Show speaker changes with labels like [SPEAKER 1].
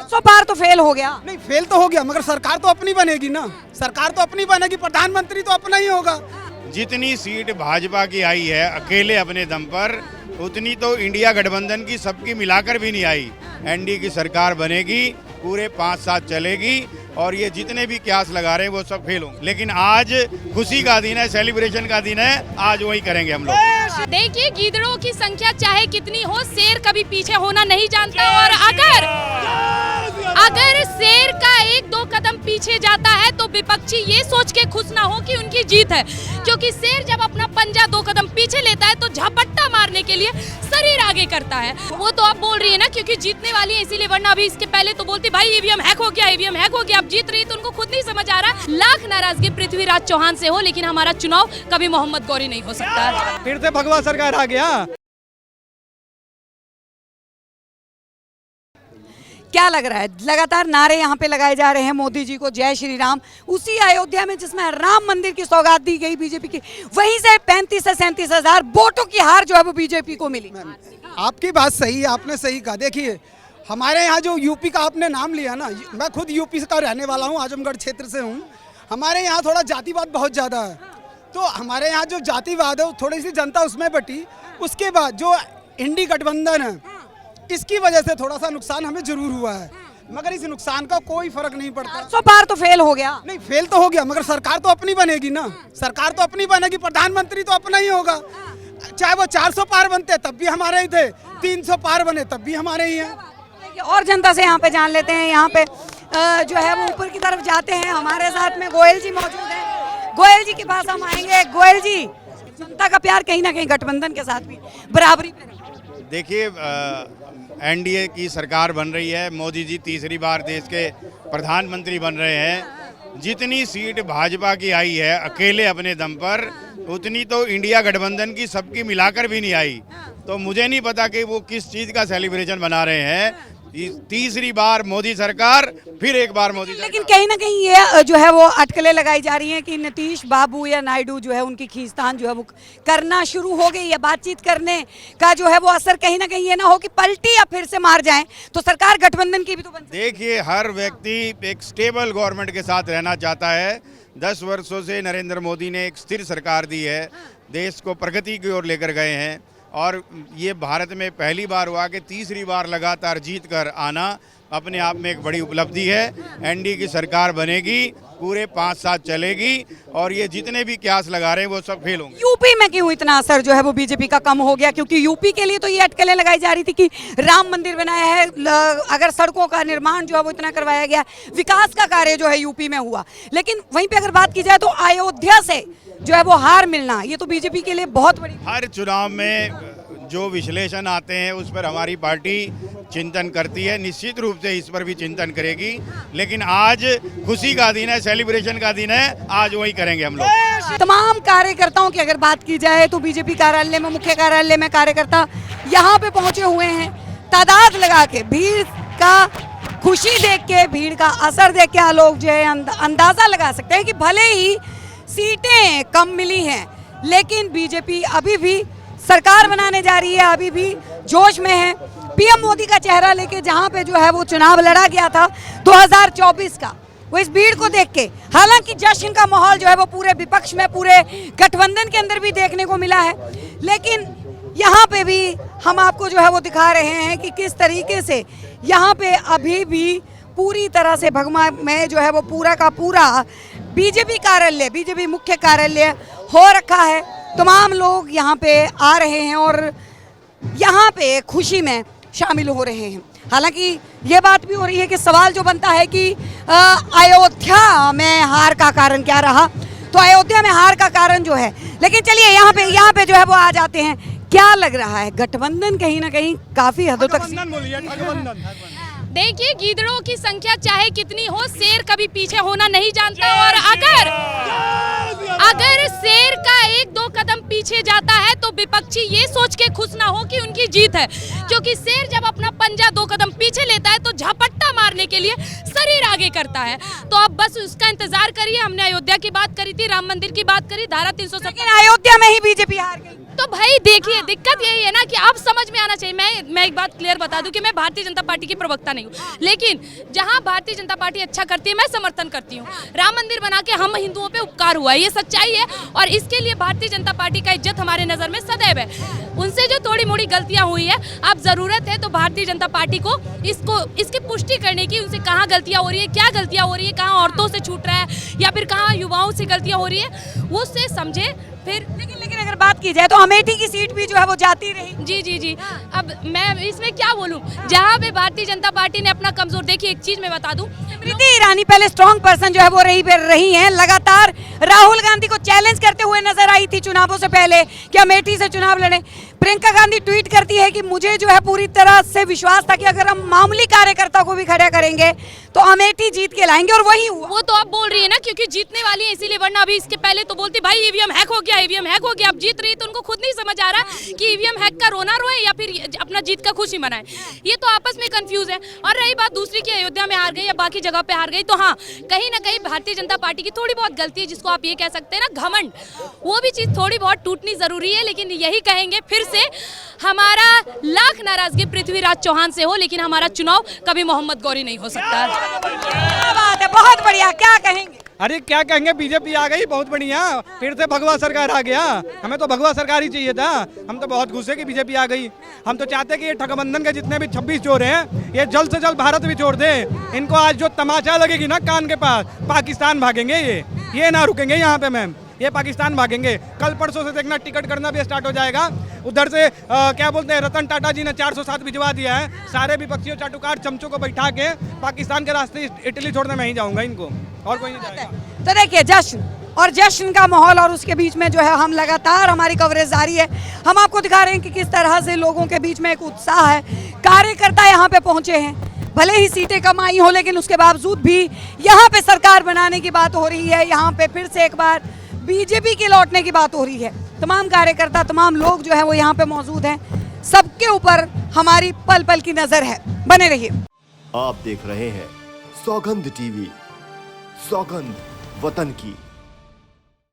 [SPEAKER 1] 400 पार तो फेल हो गया।
[SPEAKER 2] नहीं फेल तो हो गया, मगर सरकार तो अपनी बनेगी ना, सरकार तो अपनी बनेगी, प्रधानमंत्री तो अपना ही होगा।
[SPEAKER 3] जितनी सीट भाजपा की आई है अकेले अपने दम पर, उतनी तो इंडिया गठबंधन की सबकी मिलाकर भी नहीं आई। एनडीए की सरकार बनेगी, पूरे 5 साल चलेगी और ये जितने भी क्यास लगा रहे हैं वो सब फेल होंगे। लेकिन आज खुशी का दिन है, सेलिब्रेशन का दिन है, आज वही करेंगे हम लोग।
[SPEAKER 4] देखिए, गीदड़ों की संख्या चाहे कितनी हो, शेर कभी पीछे होना नहीं जानता। और अगर शेर का 1-2 कदम पीछे जाता है तो विपक्षी ये सोच के खुश ना हो कि उनकी जीत है, क्योंकि शेर जब अपना पंजा 2 कदम पीछे लेता है तो झपट्टा मारने के लिए शरीर आगे करता है। वो तो अब बोल रही है ना क्योंकि जीतने वाली है इसीलिए, वरना अभी इसके पहले तो बोलती भाई ईवीएम हैक हो गया, ईवीएम हैक हो गया। अब जीत रही तो उनको खुद नहीं समझ आ रहा। लाख नाराजगी पृथ्वीराज चौहान से हो, लेकिन हमारा चुनाव कभी मोहम्मद गौरी नहीं हो सकता।
[SPEAKER 2] फिर से भगवा सरकार आ गया।
[SPEAKER 1] क्या लग रहा है, लगातार नारे यहाँ पे लगाए जा रहे हैं मोदी जी को जय श्री राम। उसी अयोध्या में जिसमें राम मंदिर की सौगात दी गई बीजेपी की, वहीं से 35 से 37 हजार वोटों की हार जो है वो बीजेपी को मिली।
[SPEAKER 2] आपकी बात सही है, आपने सही कहा। देखिए हमारे यहाँ जो यूपी का आपने नाम लिया ना, मैं खुद यूपी का रहने वाला हूँ, आजमगढ़ क्षेत्र से हूँ। हमारे यहाँ थोड़ा जातिवाद बहुत ज़्यादा है, तो हमारे यहाँ जो जातिवाद है थोड़ी सी जनता उसमें बटी। उसके बाद जो इंडी गठबंधन है इसकी वजह से थोड़ा सा नुकसान हमें जरूर हुआ है, मगर इस नुकसान का कोई फर्क नहीं पड़ता।
[SPEAKER 1] 400 पार तो फेल हो गया।
[SPEAKER 2] नहीं फेल तो हो गया, मगर सरकार तो अपनी बनेगी ना, सरकार तो अपनी बनेगी, प्रधानमंत्री तो अपना ही होगा। चाहे वो 400 पार बनते तब भी हमारे ही थे, 300 पार बने तब भी हमारे ही हैं।
[SPEAKER 1] और जनता से यहाँ पे जान लेते हैं। यहाँ पे जो है वो ऊपर की तरफ जाते हैं। हमारे साथ में गोयल जी मौजूद हैं। गोयल जी के पास हम आएंगे। गोयल जी, जनता का प्यार कहीं ना कहीं गठबंधन के साथ भी बराबरी पे।
[SPEAKER 3] देखिए, एनडीए की सरकार बन रही है, मोदी जी तीसरी बार देश के प्रधानमंत्री बन रहे हैं। जितनी सीट भाजपा की आई है अकेले अपने दम पर, उतनी तो इंडिया गठबंधन की सबकी मिलाकर भी नहीं आई। तो मुझे नहीं पता कि वो किस चीज़ का सेलिब्रेशन बना रहे हैं। तीसरी बार मोदी सरकार, फिर एक बार मोदी सरकार।
[SPEAKER 1] लेकिन कहीं ना कहीं ये जो है वो अटकलें लगाई जा रही हैं कि नीतीश बाबू या नायडू जो है उनकी खींचतान जो है वो करना शुरू हो गई है। बातचीत करने का जो है वो असर कहीं ना कहीं ये ना हो कि पलटी या फिर से मार जाएं तो सरकार गठबंधन की भी तो बन सकती है।
[SPEAKER 3] देखिए, हर व्यक्ति एक स्टेबल गवर्नमेंट के साथ रहना चाहता है। 10 वर्षों से नरेंद्र मोदी ने एक स्थिर सरकार दी है, देश को प्रगति की ओर लेकर गए हैं। और ये भारत में पहली बार हुआ कि तीसरी बार लगातार जीत कर आना अपने आप में एक बड़ी उपलब्धि है। एनडीए की सरकार बनेगी, पूरे 5 साल चलेगी और ये जितने भी क्यास लगा रहे हैं वो सब फेल होंगे।
[SPEAKER 1] यूपी में क्यों इतना असर जो है वो बीजेपी का कम हो गया? क्योंकि यूपी के लिए तो ये अटकलें लगाई जा रही थी कि राम मंदिर बनाया है, अगर सड़कों का निर्माण जो है वो इतना करवाया गया, विकास का कार्य जो है यूपी में हुआ। लेकिन वहीं पे अगर बात की जाए तो अयोध्या से जो है वो हार मिलना, ये तो बीजेपी के लिए बहुत बड़ी।
[SPEAKER 3] हर चुनाव में जो विश्लेषण आते हैं उस पर हमारी पार्टी चिंतन करती है, निश्चित रूप से इस पर भी चिंतन करेगी। लेकिन आज खुशी का दिन है, सेलिब्रेशन का दिन है, आज वही करेंगे हम लोग।
[SPEAKER 1] तमाम कार्यकर्ताओं की अगर बात की जाए तो बीजेपी कार्यालय में, मुख्य कार्यालय में कार्यकर्ता यहाँ पे पहुंचे हुए हैं, तादाद लगा के। भीड़ का खुशी देख के, भीड़ का असर देख के लोग जो है अंदाजा लगा सकते हैं कि भले ही सीटें कम मिली हैं, लेकिन बीजेपी अभी भी सरकार बनाने जा रही है, अभी भी जोश में है। पीएम मोदी का चेहरा लेके जहां पे जो है वो चुनाव लड़ा गया था 2024 का, वो इस भीड़ को देख के, हालांकि जश्न का माहौल जो है वो पूरे विपक्ष में, पूरे गठबंधन के अंदर भी देखने को मिला है, लेकिन यहाँ पे भी हम आपको जो है वो दिखा रहे हैं कि किस तरीके से यहाँ पे अभी भी पूरी तरह से भगवा में जो है वो पूरा का पूरा बीजेपी कार्यालय, बीजेपी मुख्य कार्यालय हो रखा है। तमाम लोग यहाँ पे आ रहे हैं और यहाँ पे खुशी में शामिल हो रहे हैं। हालांकि ये बात भी हो रही है कि सवाल जो बनता है कि अयोध्या में हार का कारण क्या रहा, तो अयोध्या में हार का कारण जो है, लेकिन चलिए यहाँ पे जो है वो आ जाते हैं। क्या लग रहा है, गठबंधन कहीं ना कहीं काफी हद तक।
[SPEAKER 4] देखिए, गीदड़ों की संख्या चाहे कितनी हो, शेर कभी पीछे होना नहीं जानता। और अगर शेर का 1-2 कदम पीछे जाता है तो विपक्षी ये सोच के खुश ना हो कि उनकी जीत है, क्योंकि शेर जब अपना पंजा 2 कदम पीछे लेता है तो झपट्टा मारने के लिए शरीर आगे करता है। तो अब बस उसका इंतजार करिए। हमने अयोध्या की बात करी थी, राम मंदिर की बात करी, धारा 370।
[SPEAKER 1] अयोध्या में ही बीजेपी हार गई।
[SPEAKER 4] तो भाई देखिए, दिक्कत यही है ना कि आप समझ में आना चाहिए। मैं एक बात क्लियर बता दूं कि मैं भारतीय जनता पार्टी की प्रवक्ता नहीं हूँ, लेकिन जहां भारतीय जनता पार्टी अच्छा करती है मैं समर्थन करती हूँ। राम मंदिर बना के हम हिंदुओं पे उपकार हुआ है, ये सच्चाई है, और इसके लिए भारतीय जनता पार्टी का इज्जत हमारे नजर में सदैव है। उनसे जो थोड़ी मोड़ी गलतियां हुई है, अब जरूरत है तो भारतीय जनता पार्टी को इसकी पुष्टि करने की, उनसे कहाँ गलतियां हो रही है, क्या गलतियां हो रही है, कहाँ औरतों से छूट रहा है या फिर कहाँ युवाओं से गलतियां हो रही है, वो उससे समझे फिर।
[SPEAKER 1] लेकिन अगर बात की जाए तो अमेठी की सीट भी जो है वो जाती रही।
[SPEAKER 4] जी। अब मैं इसमें क्या बोलूं, जहां पे भारतीय जनता पार्टी ने अपना कमजोर, देखिए एक चीज मैं बता दूं,
[SPEAKER 1] स्मृति ईरानी पहले स्ट्रॉन्ग पर्सन जो है वो रही हैं, लगातार राहुल गांधी को चैलेंज करते हुए नजर आई थी चुनावों से पहले कि अमेठी से चुनाव लड़े। प्रियंका गांधी ट्वीट करती है कि मुझे जो है पूरी तरह से विश्वास था कि अगर हम मामूली कार्यकर्ता को भी खड़ा करेंगे तो अमेठी जीत के लाएंगे, और वही हुआ।
[SPEAKER 4] वो तो आप बोल रही है ना क्योंकि जीतने वाली है इसीलिए, वरना अभी इसके पहले तो बोलती भाई ईवीएम हैक हो गया, ईवीएम हैक हो गया। अब जीत रही है तो उनको खुद नहीं समझ आ रहा कि ईवीएम हैक का रोना रोए या फिर अपना जीत का खुशी मनाए। ये तो आपस में कंफ्यूज है। और रही बात दूसरी की अयोध्या में हार गई या बाकी जगह पे हार गई, तो हाँ कहीं ना कहीं भारतीय जनता पार्टी की थोड़ी बहुत गलती है, जिसको आप ये कह सकते हैं ना घमंड, वो भी चीज थोड़ी बहुत टूटनी जरूरी है। लेकिन यही कहेंगे फिर से, हमारा लाख नाराजगी पृथ्वीराज चौहान से हो, लेकिन हमारा चुनाव कभी मोहम्मद गौरी नहीं हो सकता।
[SPEAKER 1] क्या बात है, बहुत बढ़िया। क्या कहेंगे?
[SPEAKER 5] अरे क्या कहेंगे, बीजेपी आ गई, बहुत बढ़िया, फिर से भगवा सरकार आ गया। हमें तो भगवा सरकार ही चाहिए था। हम तो बहुत खुश है कि बीजेपी आ गई। हम तो चाहते हैं कि ये ठगबंधन के जितने भी 26 चोर हैं, ये जल्द से जल्द भारत भी छोड़ दे। इनको आज जो तमाचा लगेगी ना कान के पास, पाकिस्तान भागेंगे ये ना रुकेंगे यहाँ पे मैम, ये पाकिस्तान भागेंगे। कल परसों से देखना टिकट करना भी स्टार्ट हो जाएगा। उधर से क्या बोलते हैं, रतन टाटा जी ने 407 भिजवा दिया है। सारे विपक्षियों चाटुकार चमचों को बैठा के पाकिस्तान के रास्ते इटली छोड़ने मैं ही जाऊंगा इनको, और कोई नहीं जाएगा।
[SPEAKER 1] तो देखिए, जश्न का माहौल, और उसके बीच में जो है हम लगातार हमारी कवरेज जारी है। हम आपको दिखा रहे हैं कि किस तरह से लोगों के बीच में एक उत्साह है। कार्यकर्ता यहाँ पे पहुंचे हैं, भले ही सीटें कम आई हो, लेकिन उसके बावजूद भी यहाँ पे सरकार बनाने की बात हो रही है। यहाँ पे फिर से एक बार बीजेपी के लौटने की बात हो रही है। तमाम कार्यकर्ता, तमाम लोग जो है वो यहाँ पे मौजूद हैं। सबके ऊपर हमारी पल पल की नजर है। बने रहिए।
[SPEAKER 6] आप देख रहे हैं सौगंध टीवी, सौगंध वतन की।